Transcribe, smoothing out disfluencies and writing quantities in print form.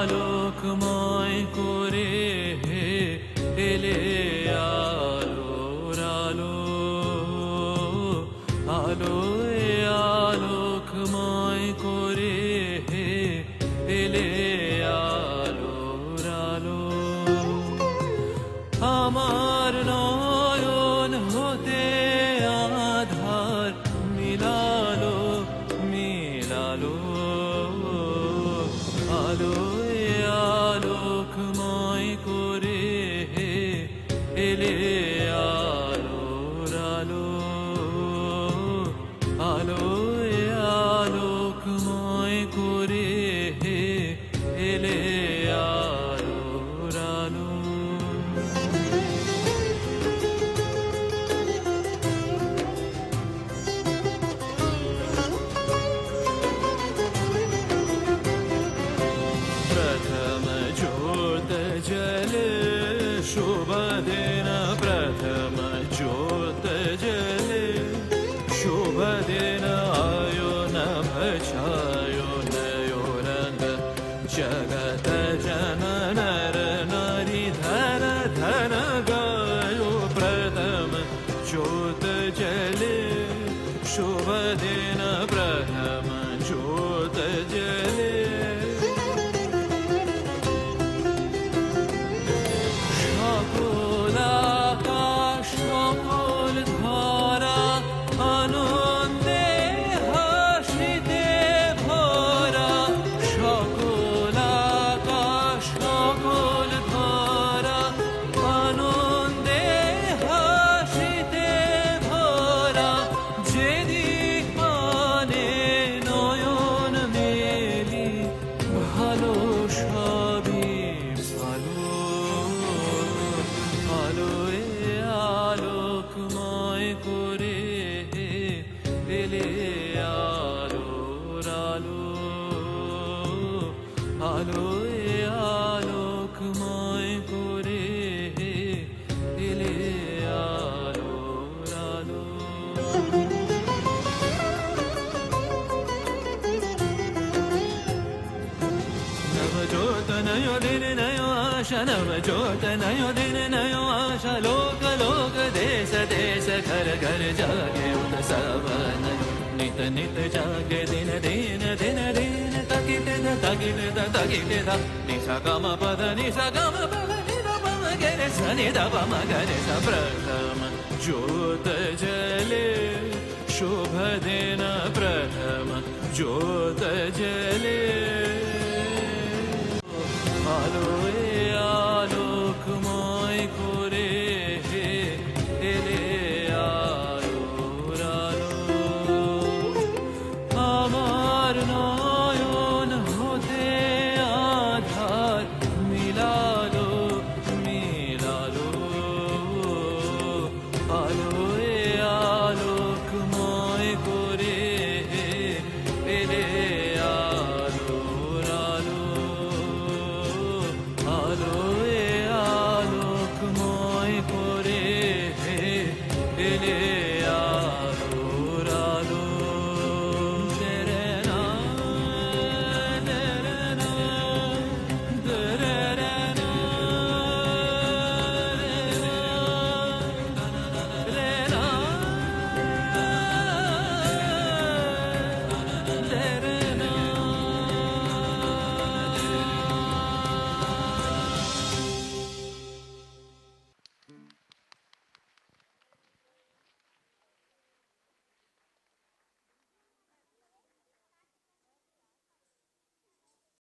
আলোকময় করে এলে আলোর আলো, আলোয় আলোকময় করে এলে আলোর আলো। আমার নয়ন হতে আধার মিলালো মিলালো, আলোয় আলোকময় করে এলে আলোর আলো, আলোয় আলোকময় করে এলে আলোর আলো। प्रथम ज्योत जले शुभ दिन, प्रथम ज्योत जले शुभ दिन, आयो नभ छायो नयो रंग जगत जनन नर नारी धन धन गायो। प्रथम ज्योत जले शुभ दिन, प्रथम ज्योत जले সকল আকাশ সকল ধরা আনন্দে হাসিতে ভরা, সকল আকাশ সকল ধরা আনন্দে হাসিতে ভরা। যেদিক মানে নয়ন মেলি ভালো সবই ভালো, আলোয় আলোকময় করে এলে আলোর আলো, আলোয় আলোকময় করে এলে আলোর আলো। नवज्योत नयो दिन नयो आशा, नवज्योत नयो दिन नयो आशा। लोक लोक देश देश घर घर जागे उत्सव नित नित जागे दिन दिन दिन दिन। तकिट द तकिट द तकिट द निसा गम पद निसा गम पद निदा पम गरे स निदा पम गरे स। प्रथम ज्योत जले शुभ दिन, प्रथम ज्योत जले